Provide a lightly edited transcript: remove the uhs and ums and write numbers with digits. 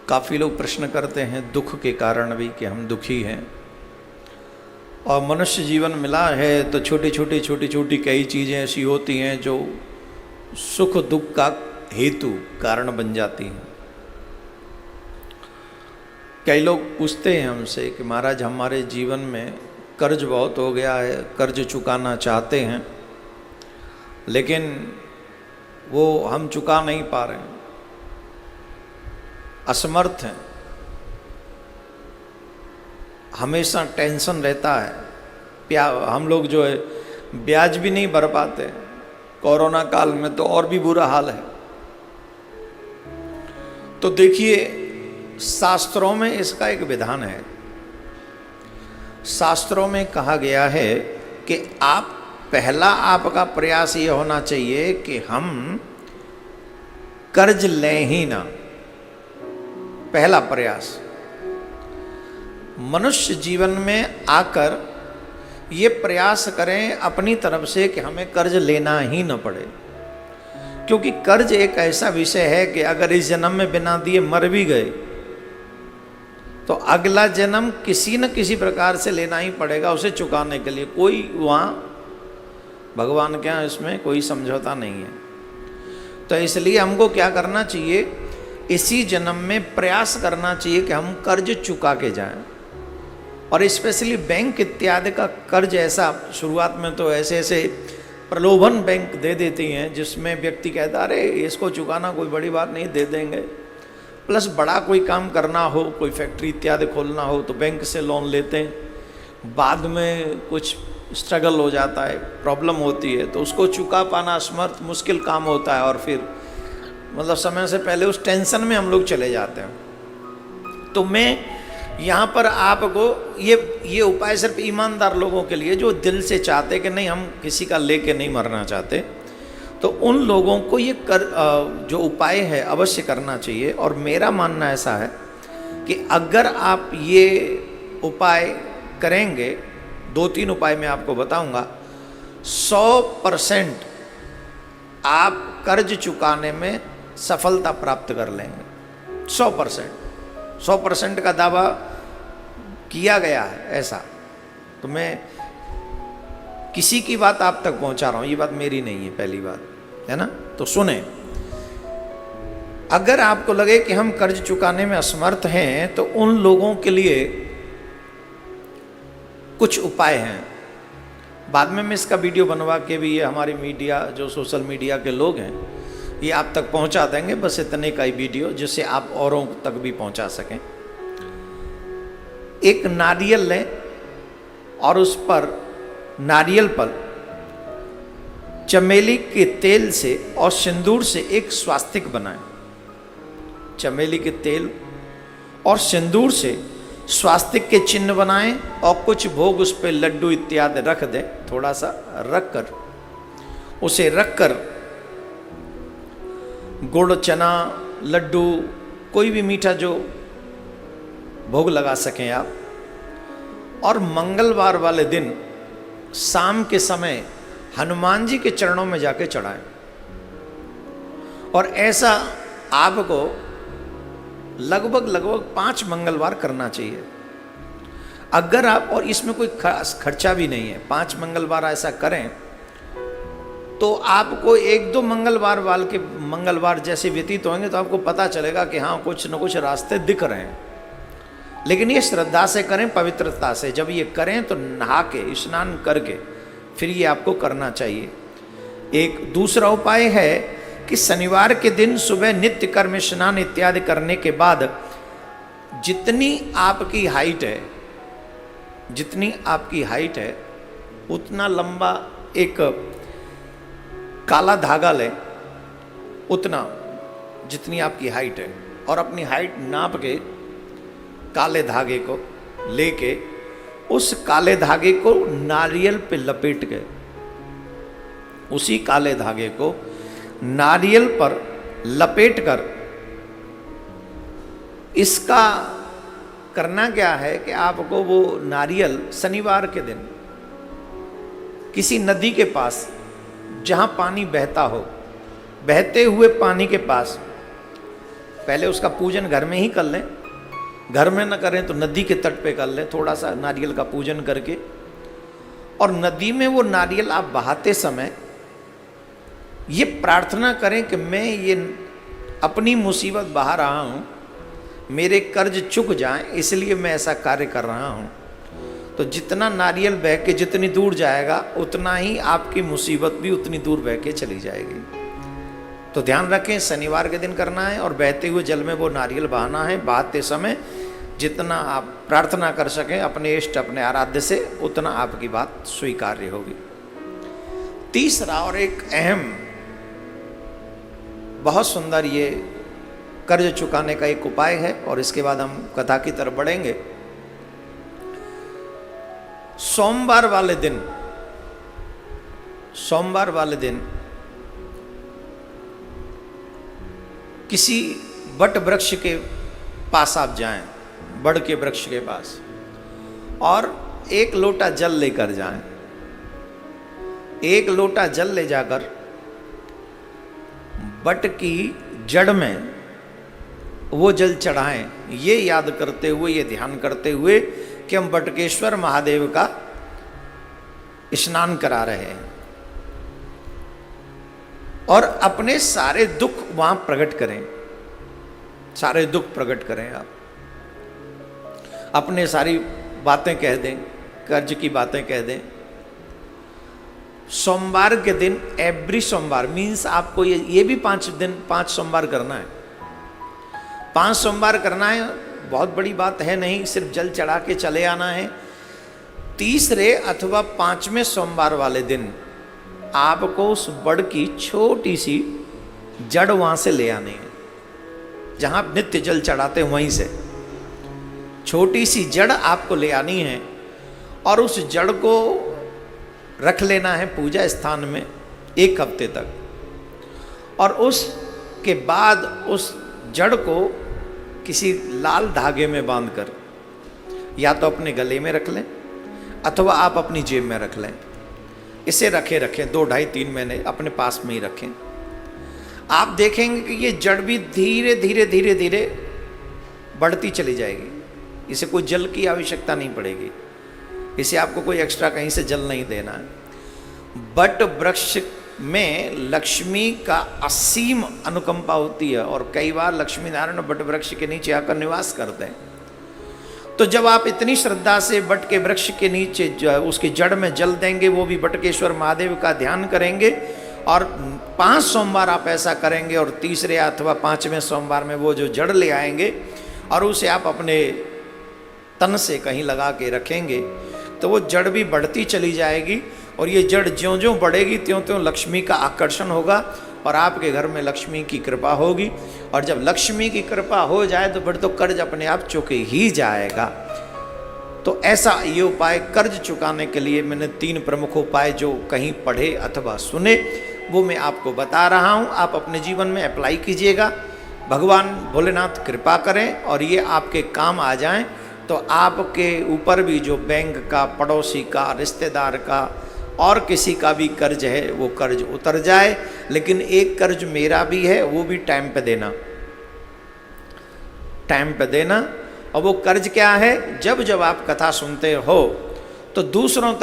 काफ़ी लोग प्रश्न करते हैं दुख के कारण भी कि हम दुखी हैं, और मनुष्य जीवन मिला है तो छोटी छोटी कई चीज़ें ऐसी होती हैं जो सुख दुख का हेतु कारण बन जाती हैं। कई लोग पूछते हैं हमसे कि महाराज हमारे जीवन में कर्ज बहुत हो गया है, कर्ज चुकाना चाहते हैं लेकिन वो हम चुका नहीं पा रहे हैं, असमर्थ हैं, हमेशा टेंशन रहता है। हम लोग जो है ब्याज भी नहीं भर पाते, कोरोना काल में तो और भी बुरा हाल है। तो देखिए शास्त्रों में इसका एक विधान है। शास्त्रों में कहा गया है कि पहला आपका प्रयास ये होना चाहिए कि हम कर्ज लें ही ना। पहला प्रयास मनुष्य जीवन में आकर ये प्रयास करें अपनी तरफ से कि हमें कर्ज लेना ही न पड़े, क्योंकि कर्ज एक ऐसा विषय है कि अगर इस जन्म में बिना दिए मर भी गए तो अगला जन्म किसी न किसी प्रकार से लेना ही पड़ेगा उसे चुकाने के लिए। कोई वहाँ भगवान के यहाँ इसमें कोई समझौता नहीं है। तो इसलिए हमको क्या करना चाहिए, इसी जन्म में प्रयास करना चाहिए कि हम कर्ज चुका के जाएं। और स्पेशली बैंक इत्यादि का कर्ज ऐसा शुरुआत में तो ऐसे प्रलोभन बैंक दे देती हैं जिसमें व्यक्ति कहता अरे इसको चुकाना कोई बड़ी बात नहीं, दे देंगे। प्लस बड़ा कोई काम करना हो, कोई फैक्ट्री इत्यादि खोलना हो तो बैंक से लोन लेते हैं, बाद में कुछ स्ट्रगल हो जाता है, प्रॉब्लम होती है तो उसको चुका पाना असमर्थ मुश्किल काम होता है, और फिर मतलब समय से पहले उस टेंशन में हम लोग चले जाते हैं। तो मैं यहाँ पर आपको ये उपाय सिर्फ ईमानदार लोगों के लिए जो दिल से चाहते कि नहीं हम किसी का लेके नहीं मरना चाहते, तो उन लोगों को ये जो उपाय है अवश्य करना चाहिए। और मेरा मानना ऐसा है कि अगर आप ये उपाय करेंगे, 2-3 उपाय मैं आपको बताऊंगा, 100% आप कर्ज चुकाने में सफलता प्राप्त कर लेंगे। 100% का दावा किया गया है ऐसा। तो मैं किसी की बात आप तक पहुंचा रहा हूं, ये बात मेरी नहीं है, पहली बात है ना। तो सुने, अगर आपको लगे कि हम कर्ज चुकाने में असमर्थ हैं तो उन लोगों के लिए कुछ उपाय हैं। बाद में मैं इसका वीडियो बनवा के भी ये हमारी मीडिया जो सोशल मीडिया के लोग हैं ये आप तक पहुंचा देंगे, बस इतने का ही वीडियो जिससे आप औरों तक भी पहुंचा सकें। एक नारियल लें और उस पर नारियल पर चमेली के तेल से और सिंदूर से एक स्वास्तिक बनाएं। चमेली के तेल और सिंदूर से स्वास्तिक के चिन्ह बनाएं और कुछ भोग उस पर लड्डू इत्यादि रख दें, थोड़ा सा रख कर उसे रख कर गुड़ चना लड्डू कोई भी मीठा जो भोग लगा सकें आप, और मंगलवार वाले दिन शाम के समय हनुमान जी के चरणों में जाके चढ़ाएं। और ऐसा आपको लगभग 5 मंगलवार करना चाहिए। अगर आप, और इसमें कोई खास खर्चा भी नहीं है, 5 मंगलवार ऐसा करें तो आपको 1-2 मंगलवार जैसे व्यतीत होंगे तो आपको पता चलेगा कि हाँ कुछ न कुछ रास्ते दिख रहे हैं। लेकिन ये श्रद्धा से करें, पवित्रता से। जब ये करें तो नहा के स्नान करके फिर ये आपको करना चाहिए। एक दूसरा उपाय है कि शनिवार के दिन सुबह नित्य कर्म स्नान इत्यादि करने के बाद जितनी आपकी हाइट है उतना लंबा एक काला धागा लें, उतना जितनी आपकी हाइट है, और अपनी हाइट नाप के काले धागे को लेके उस काले धागे को नारियल पे लपेट के, उसी काले धागे को नारियल पर लपेट कर, इसका करना क्या है कि आपको वो नारियल शनिवार के दिन किसी नदी के पास जहां पानी बहता हो, बहते हुए पानी के पास पहले उसका पूजन घर में ही कर लें, घर में न करें तो नदी के तट पे कर लें, थोड़ा सा नारियल का पूजन करके, और नदी में वो नारियल आप बहाते समय ये प्रार्थना करें कि मैं ये अपनी मुसीबत बहा रहा हूँ, मेरे कर्ज चुक जाएं, इसलिए मैं ऐसा कार्य कर रहा हूँ। तो जितना नारियल बह के जितनी दूर जाएगा उतना ही आपकी मुसीबत भी उतनी दूर बह के चली जाएगी। तो ध्यान रखें, शनिवार के दिन करना है और बहते हुए जल में वो नारियल बहाना है। बहाते समय जितना आप प्रार्थना कर सकें अपने इष्ट अपने आराध्य से, उतना आपकी बात स्वीकार्य होगी। तीसरा और एक अहम, बहुत सुंदर ये कर्ज चुकाने का एक उपाय है, और इसके बाद हम कथा की तरफ बढ़ेंगे। सोमवार वाले दिन किसी बट वृक्ष के पास आप जाएं, बड़ के वृक्ष के पास, और एक लोटा जल लेकर जाएं। एक लोटा जल ले जाकर बट की जड़ में वो जल चढ़ाएं, ये याद करते हुए, ये ध्यान करते हुए कि हम बटकेश्वर महादेव का स्नान करा रहे हैं, और अपने सारे दुख वहां प्रकट करें। सारे दुख प्रकट करें, आप अपने सारी बातें कह दें, कर्ज की बातें कह दें। सोमवार के दिन, एवरी सोमवार मीन्स आपको ये भी 5 सोमवार करना है। 5 सोमवार करना है, बहुत बड़ी बात है नहीं, सिर्फ जल चढ़ा के चले आना है। तीसरे अथवा 5वें सोमवार वाले दिन आपको उस बड़ की छोटी सी जड़ वहां से ले आनी है, जहां आप नित्य जल चढ़ाते हैं वहीं से छोटी सी जड़ आपको ले आनी है, और उस जड़ को रख लेना है पूजा स्थान में 1 हफ्ते तक। और उसके बाद उस जड़ को किसी लाल धागे में बांधकर या तो अपने गले में रख लें अथवा आप अपनी जेब में रख लें। इसे रखें 2, 2.5, 3 महीने अपने पास में ही रखें। आप देखेंगे कि ये जड़ भी धीरे धीरे बढ़ती चली जाएगी। इसे कोई जल की आवश्यकता नहीं पड़ेगी, इसे आपको कोई एक्स्ट्रा कहीं से जल नहीं देना है। बट वृक्ष में लक्ष्मी का असीम अनुकंपा होती है, और कई बार लक्ष्मी नारायण बट वृक्ष के नीचे आकर निवास करते हैं। तो जब आप इतनी श्रद्धा से बट के वृक्ष के नीचे उसकी जड़ में जल देंगे, वो भी बटकेश्वर महादेव का ध्यान करेंगे, और 5 सोमवार आप ऐसा करेंगे, और तीसरे अथवा 5वें सोमवार में वो जो जड़ ले आएंगे और उसे आप अपने तन से कहीं लगा के रखेंगे, तो वो जड़ भी बढ़ती चली जाएगी। और ये जड़ ज्यों ज्यों बढ़ेगी त्यों त्यों लक्ष्मी का आकर्षण होगा, और आपके घर में लक्ष्मी की कृपा होगी। और जब लक्ष्मी की कृपा हो जाए तो फिर तो कर्ज अपने आप चुके ही जाएगा। तो ऐसा ये उपाय कर्ज चुकाने के लिए मैंने 3 प्रमुख उपाय जो कहीं पढ़े अथवा सुने, वो मैं आपको बता रहा हूँ। आप अपने जीवन में अप्लाई कीजिएगा, भगवान भोलेनाथ कृपा करें और ये आपके काम आ जाएं। तो आपके ऊपर भी जो बैंक का, पड़ोसी का, रिश्तेदार का और किसी का भी कर्ज है वो कर्ज उतर जाए। लेकिन एक कर्ज मेरा भी है, वो भी टाइम पे देना, टाइम पे देना। और वो कर्ज क्या है? जब जब आप कथा सुनते हो तो दूसरों तक